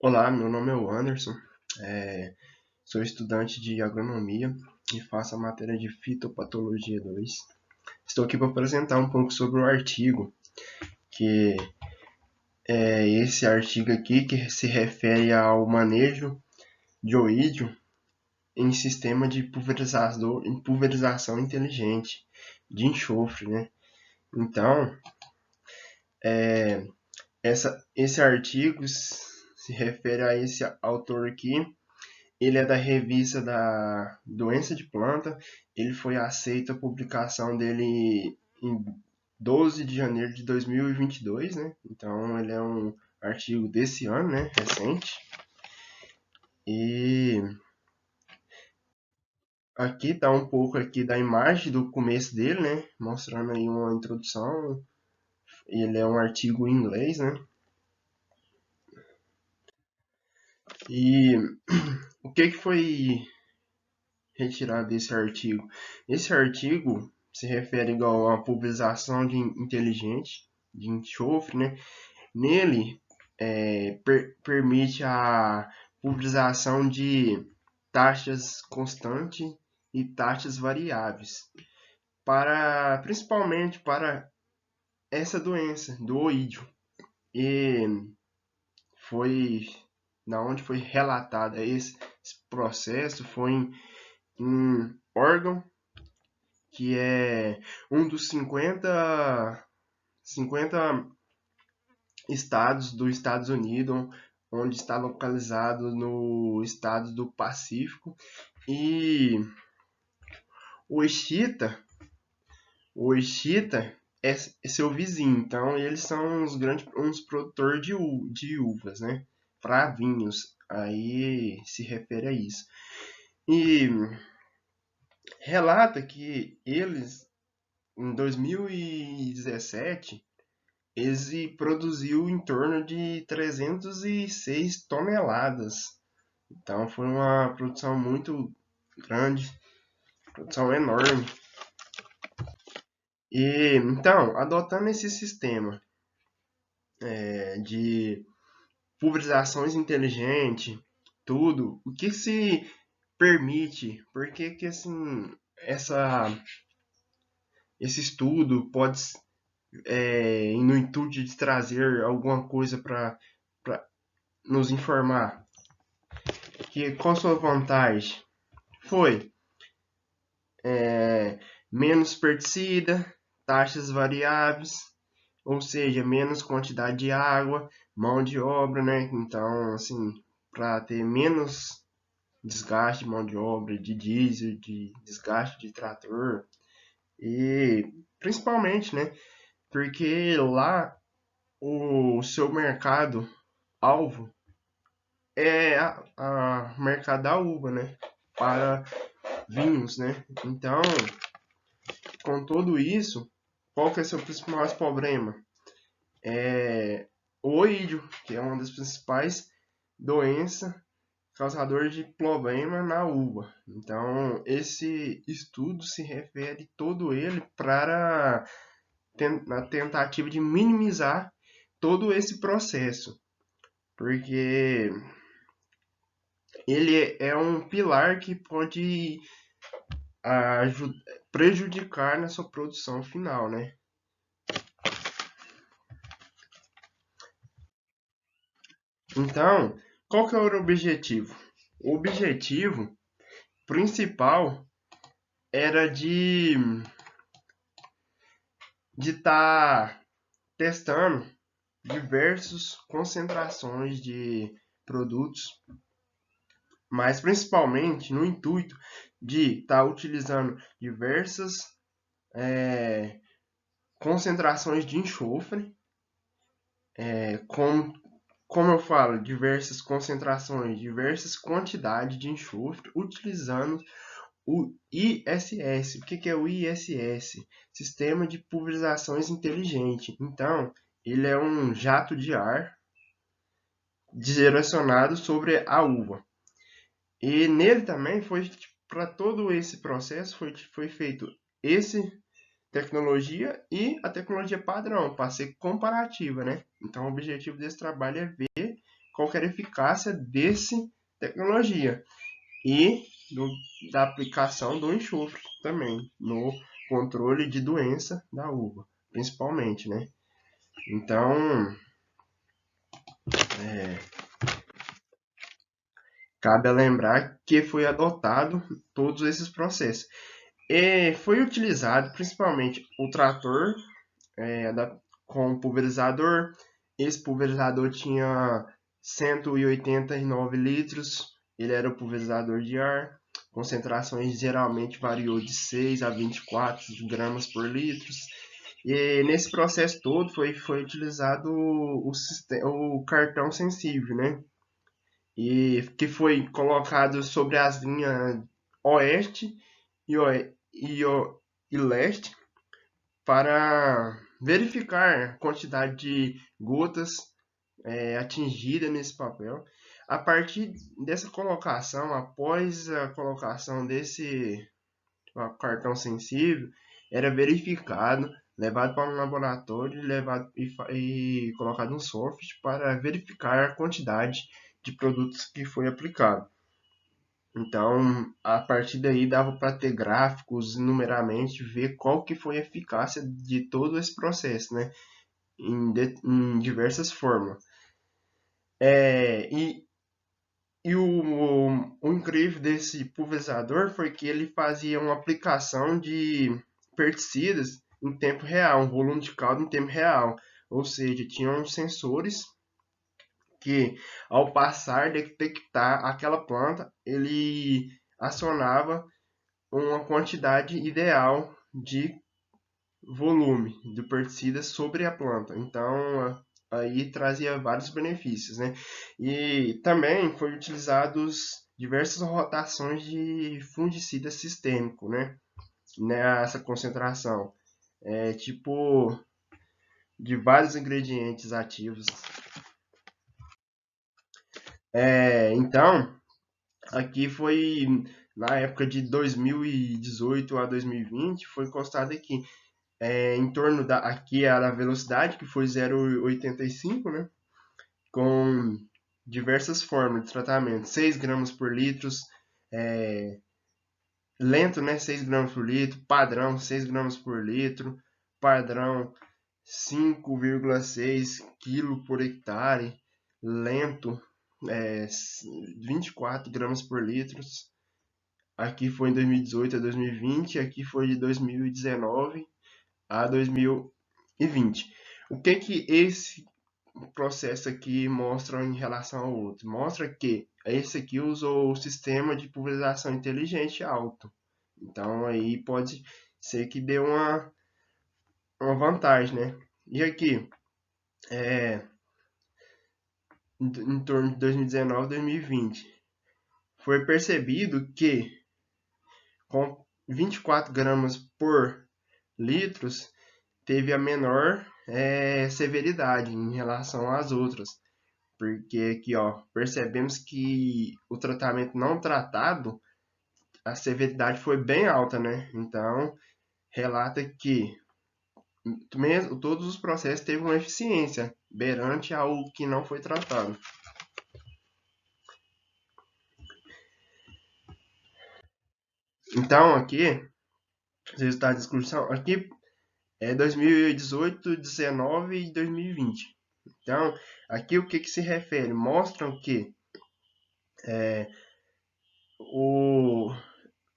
Olá, meu nome é o Anderson, sou estudante de agronomia e faço a matéria de fitopatologia 2. Estou aqui para apresentar um pouco sobre o artigo, que é esse artigo aqui que se refere ao manejo de oídio em sistema de pulverização inteligente de enxofre, né? Então, esse artigo se refere a esse autor aqui. Ele é da revista da Doença de Planta. Ele foi aceito a publicação dele em 12 de janeiro de 2022, né? Então ele é um artigo desse ano, né? Recente. E aqui tá um pouco aqui da imagem do começo dele, né? Mostrando aí uma introdução. Ele é um artigo em inglês, né? E o que foi retirado desse artigo? Esse artigo se refere igual a pulverização de inteligente de enxofre, né? Nele permite a pulverização de taxas constantes e taxas variáveis para principalmente para essa doença do oídio. E foi na onde foi relatado esse processo foi em um órgão que é um dos 50 estados dos Estados Unidos, onde está localizado no estado do Pacífico. E o Exita é seu vizinho, então eles são uns produtores de uvas, né? Para vinhos, aí se refere a isso. E relata que eles, em 2017, ele produziu em torno de 306 toneladas. Então foi uma produção muito grande, produção enorme. E então, adotando esse sistema de pulverizações inteligentes, tudo, o que se permite? Por que assim esse estudo pode no intuito de trazer alguma coisa para nos informar? Que qual sua vantagem? Foi menos pesticida, taxas variáveis, ou seja, menos quantidade de água, mão de obra, né? Então, assim, para ter menos desgaste de mão de obra, de diesel, de desgaste de trator, e principalmente, né? Porque lá o seu mercado alvo é a mercado da uva, né? Para vinhos, né? Então, com tudo isso, qual que é o seu principal problema? O oídio, que é uma das principais doenças causadoras de problema na uva. Então, esse estudo se refere todo ele para na tentativa de minimizar todo esse processo, porque ele é um pilar que pode prejudicar na sua produção final, né? Então, qual que era o objetivo? O objetivo principal era de estar testando diversas concentrações de produtos, mas principalmente no intuito de estar utilizando diversas concentrações de enxofre, como eu falo, diversas concentrações, diversas quantidades de enxofre, utilizando o ISS. O que é o ISS? Sistema de pulverizações inteligente. Então, ele é um jato de ar direcionado sobre a uva. E nele também foi, para todo esse processo, foi feito esse tecnologia e a tecnologia padrão, para ser comparativa, né? Então, o objetivo desse trabalho é ver qual que era a eficácia dessa tecnologia e da aplicação do enxofre também no controle de doença da uva, principalmente, né? Então, cabe lembrar que foi adotado todos esses processos. E foi utilizado principalmente o trator com pulverizador. Esse pulverizador tinha 189 litros, ele era o pulverizador de ar. Concentrações geralmente variou de 6 a 24 gramas por litro. E nesse processo todo foi utilizado o cartão sensível, né? E que foi colocado sobre as linhas oeste e, e leste para verificar a quantidade de gotas atingida nesse papel. A partir dessa colocação, após a colocação desse cartão sensível, era verificado, levado para um laboratório e colocado um software para verificar a quantidade de produtos que foi aplicado. Então, a partir daí dava para ter gráficos numericamente, ver qual que foi a eficácia de todo esse processo, né? Em diversas formas. E o incrível desse pulverizador foi que ele fazia uma aplicação de pesticidas em tempo real, um volume de caldo em tempo real. Ou seja, tinham sensores que, ao passar, detectar aquela planta, ele acionava uma quantidade ideal de volume de pesticida sobre a planta. Então, aí trazia vários benefícios, né? E também foi utilizados diversas rotações de fungicida sistêmico, né? Nessa concentração, tipo de vários ingredientes ativos. Então, aqui foi na época de 2018 a 2020, foi constado aqui em torno da aqui era a velocidade que foi 0,85, né? Com diversas formas de tratamento, 6 gramas por litro, lento, né? 6 gramas por litro, padrão 6 gramas por litro, padrão 5,6 kg por hectare, lento 24 gramas por litro. Aqui foi em 2018 a 2020, aqui foi de 2019 a 2020. O que que esse processo aqui mostra em relação ao outro? Mostra que esse aqui usou o sistema de pulverização inteligente alto. Então aí pode ser que dê uma vantagem, né? E aqui, em torno de 2019 e 2020, foi percebido que com 24 gramas por litros teve a menor severidade em relação às outras. Porque aqui, ó, percebemos que o tratamento não tratado, a severidade foi bem alta, né? Então, relata que mesmo, todos os processos teve uma eficiência beirante ao que não foi tratado. Então, aqui, os resultados de discussão, aqui é 2018, 19 e 2020. Então, aqui o que, que se refere? Mostram que o,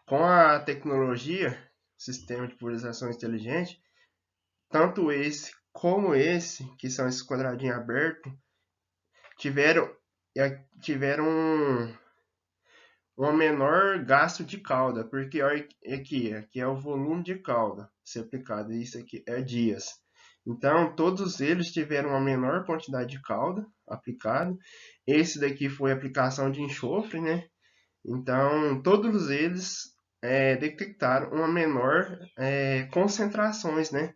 com a tecnologia, sistema de pulverização inteligente, tanto esse como esse, que são esses quadradinhos abertos, tiveram, tiveram um menor gasto de cauda, porque olha aqui é o volume de cauda ser aplicado, e isso aqui é dias. Então, todos eles tiveram uma menor quantidade de cauda aplicada. Esse daqui foi a aplicação de enxofre, né? Então, todos eles detectaram uma menor concentrações, né?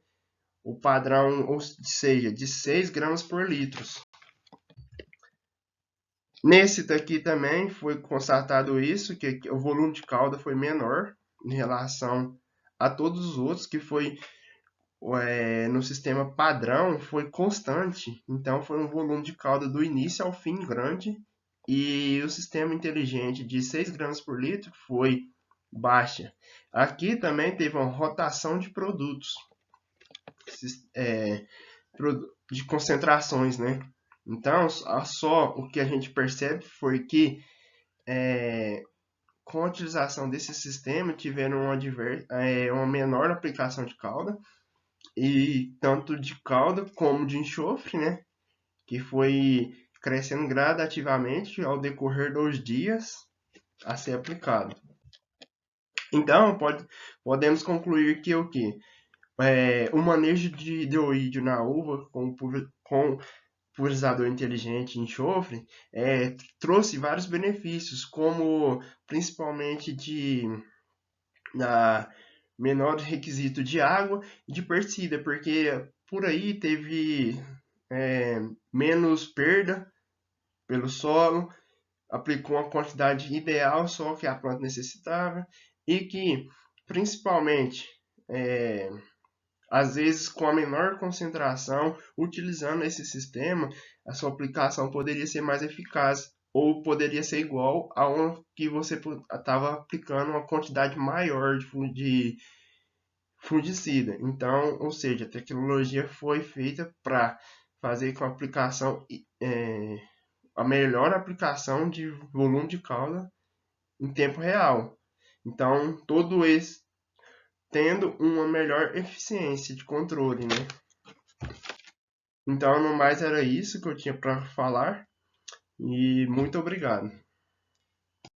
O padrão, ou seja, de 6 gramas por litro. Nesse daqui também foi constatado isso, que o volume de cauda foi menor em relação a todos os outros, que foi no sistema padrão foi constante, então foi um volume de cauda do início ao fim grande, e o sistema inteligente de 6 gramas por litro foi baixa. Aqui também teve uma rotação de produtos, é, de concentrações, né? Então, só o que a gente percebe foi que com a utilização desse sistema tiveram uma menor aplicação de cauda, e tanto de cauda como de enxofre, né? Que foi crescendo gradativamente ao decorrer dos dias a ser aplicado. Então, podemos concluir que o que? O manejo de hidroídio na uva com pulverizador inteligente enxofre trouxe vários benefícios, como principalmente da menor requisito de água e de pesticida, porque por aí teve menos perda pelo solo, aplicou a quantidade ideal só que a planta necessitava, e que principalmente às vezes com a menor concentração, utilizando esse sistema, a sua aplicação poderia ser mais eficaz, ou poderia ser igual a uma que você estava aplicando uma quantidade maior de fungicida. Então, ou seja, a tecnologia foi feita para fazer com a aplicação, a melhor aplicação de volume de cauda em tempo real. Então, todo esse tendo uma melhor eficiência de controle, né? Então, no mais era isso que eu tinha para falar, e muito obrigado.